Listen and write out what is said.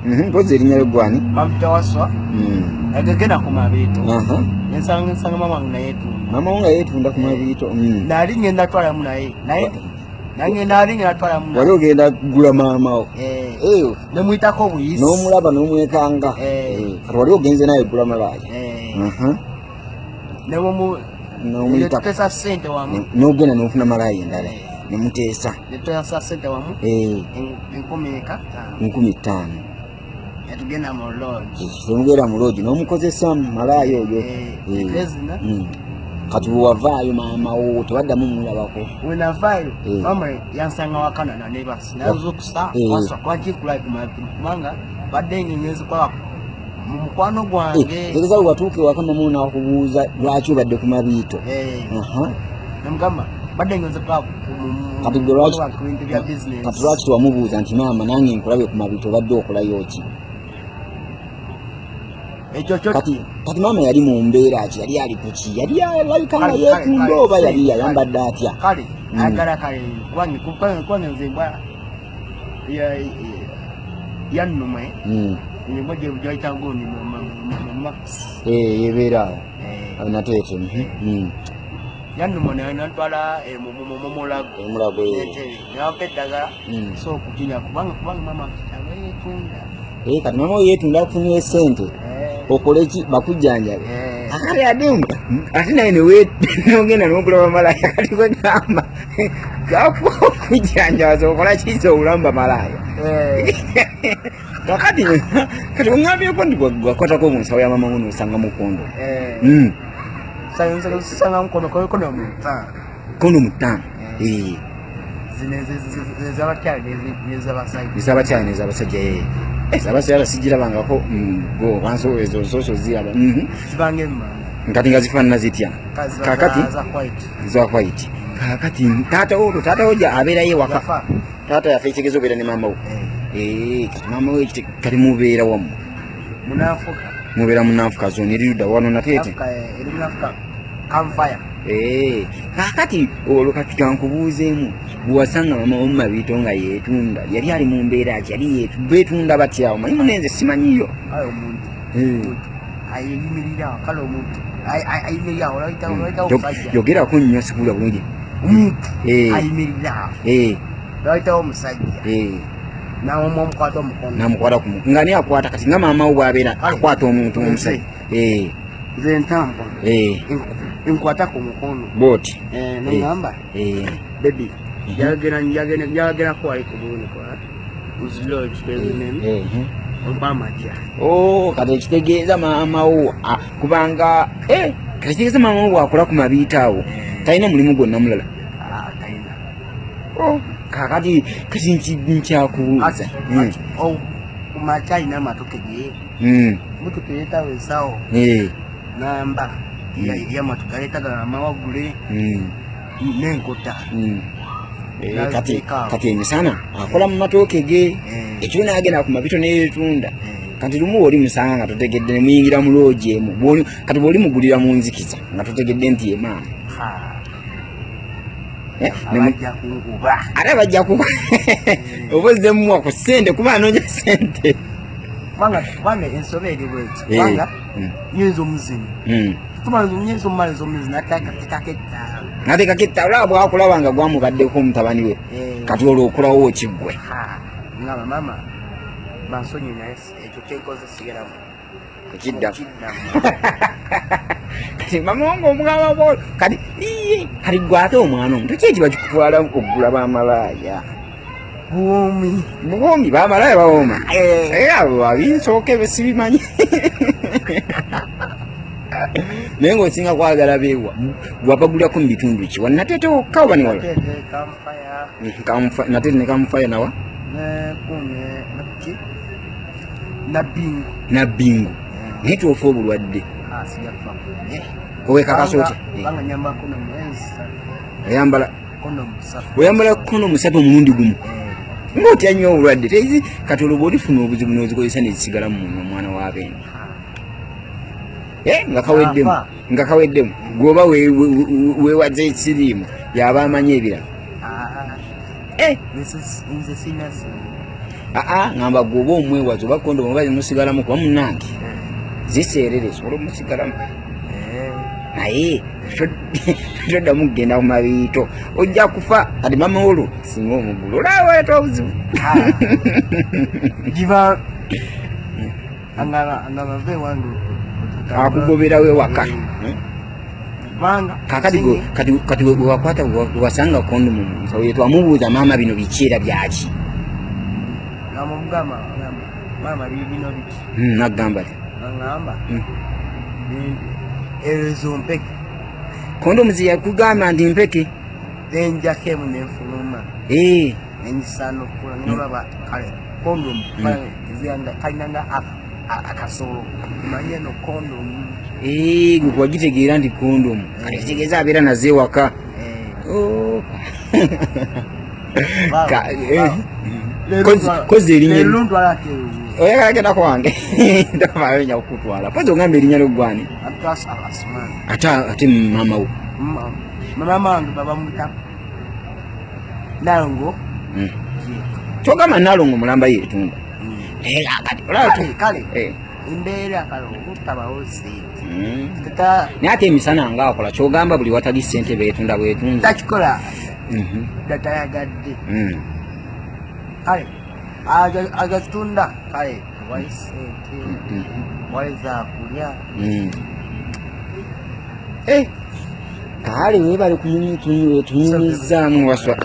Mpozi erinya lugwani. Bamutawaswa. Agagenda ku mabiito. Nsanga mama wange naye tunda. Mama wange yetunda ku mabiito. Nali ngenda twalamu naye. Nange nali ngenda twalamu naye. Wali ogenda kugula mama wo. Eyo. Nemuyitako buyisi. N'omulaba n'omwekanga. Kati wali ogenze naye gula malaya. N'omuyita pesa sente wamu. N'ogenda n'ofuna malaya endala. Nemuteesa. Netwesa sente wamu. 10,500. Yatugenda mu lodge. Tumugera mu lodge n'omukozesa malaya oyo. Kati wavaayo mama wo tewaddamu mulabako. Wenavaayo mama yansanga wakana na neighbors. Nazo kusta waswa kwachi kulai kumanga badde ngeze kwa mukwano gwange. Tegeza watuuke wakama muna okubuuza lwaki obadde ku mabiito. Namugamba badde ngeze kwa kati lwaki tewamubuuza nti maama nange nkulabe ku mabiito obadde okulayo ki? Kati mama yali mu mbeera ki? Yali ali ku ki? Yali alabika nga yeetunda oba yali yayambadde atya? Kale agala kale kwange nzimbwa yannume nyimbo gye bujayita ngoni mu max yebeera awo nateete yannume nantwala mu mulago nyampa eddagala so okukinya kubanga mama yeetunda. Kati mama yeetunda akufunye sente okole ki bakujjanjabe akali ademu ate naye nogenda n'okulaba malaya kati kwegamba gakujjanjabaza okola kiza olamba malaya kati oŋambyeko ndi gwakwatako mu nsawo ya mama ngo nosanga mukondo kondo mutano ezabakyala nezabasajja ezabasajja sigirabangako wanso ezo nsooso ziraba nkati nga zifaanana zitya kakati za white kakati taata wo abeerayo ewaka taata yaffe ekitegeeza obeera ne maama wo kati maama wo kati mubeera wamu mubeera munanfuka zoni erirudda wano nateete kakati olwo kati kankubuuzeemu bwewasanga mama wo mumabiito nga yeetunda yali ali mu mbeera ki yali beetunda batyawo manyi munenze simanyiyo yogerako nnyo sikula bulungi namukwata kumu nga ni akwata kati nga maama wo bwabeera akwata omuntu omusajja nze ntambo enkwata ku mukono boti nengamba baby yagena kwali kubuni kwa uzilodge bezinen ompamatia kati ekitegeeza maama wo kubanga kati ekitegeeza maama wo bwakola ku mabiito awo talina mulimu gwonna mulala kakati nkyakubuuza kumaca alina amatoke ge motoka eyetawo ensawo namba yamatoka aletaga amawagule n'enkota kati emisana akola mu matooke ge ekiro naagenda ku mabito neyeetunda kati lumu oli musanga nga totegedde nemuyingira mu loogi emu kati bw'oli mugulira mu nzikiza nga totegedde nti ye maama ate bajja kuba oba ozzemuwa ku ssente kuba anoonya ssente kubanga ensobe eri bweti kubanga nyinza omuzini nyinza omumaliza omuzini nateekako ettaala olaba bwakulaba nga gwamubaddeko omutabani we kati olwo okulawo kiggwe ngamba mama bansonyi naye ekyo kyenkoze sigeramu ekiddamu kati mama wange omugamba bwolo kati gwe ate omwana omuto ki ekiba kikutwala okugula bamalaaya buwoomi bamalaaya bawooma abo abinsooke besibimanyi naye ng'osinga kwagala beewa wabagulako mu bitundu ki wanateete wokka oba niwala nateete ne kamufaya nawa nabbingu naye twofa obulwadde owekakaso otya oyambala kono musatu omulundi gumu ng'otya nnyo obulwadde tezi kati olwo bw'olifuna obuzibu n'ozikozesa nezisigala mu omwana w'abeene nga kaweddemu gwoba weewadza ekiriimu yaba amanyi ebirala ngamba goba omwewazo ba kondomu bali musigalamu kwa munange ziserere solo musigalamu naye toda mugenda kumabito ojja kufa ati mama olu singa omugulu lawe tobuzibu jiva angala ve wangu akugobera we waka manga kati wakwata wasanga kondomu so yetu amubuza mama bino bichira byaki namugama mama bino biki nagamba ngamba ezo mpeke kondomu ziya kugamba ndi mpeke denja kemu nenfuluma enyisano kula ngaba kale kondomu ziyanda kainanga akasolo manye no kondomu gwagitegeera ndi kondomu kale kitegeeza abeera naze waka kozi erinnya oyagala genda kwange ndavaayonya okutwala pozi ogamba erinnya ly'oggwani ate mama wo mama wange baba muta Nalongo kyogamba Nalongo mulamba yeetunda kale embeera kale obutabawo sente naye ate emisana ngaakola kyogamba buli watali ssente beetunda bwetunza takikola datayagadde kale agatunda kale wali sente wali zakulya kale webale kunyumizzaamu waswa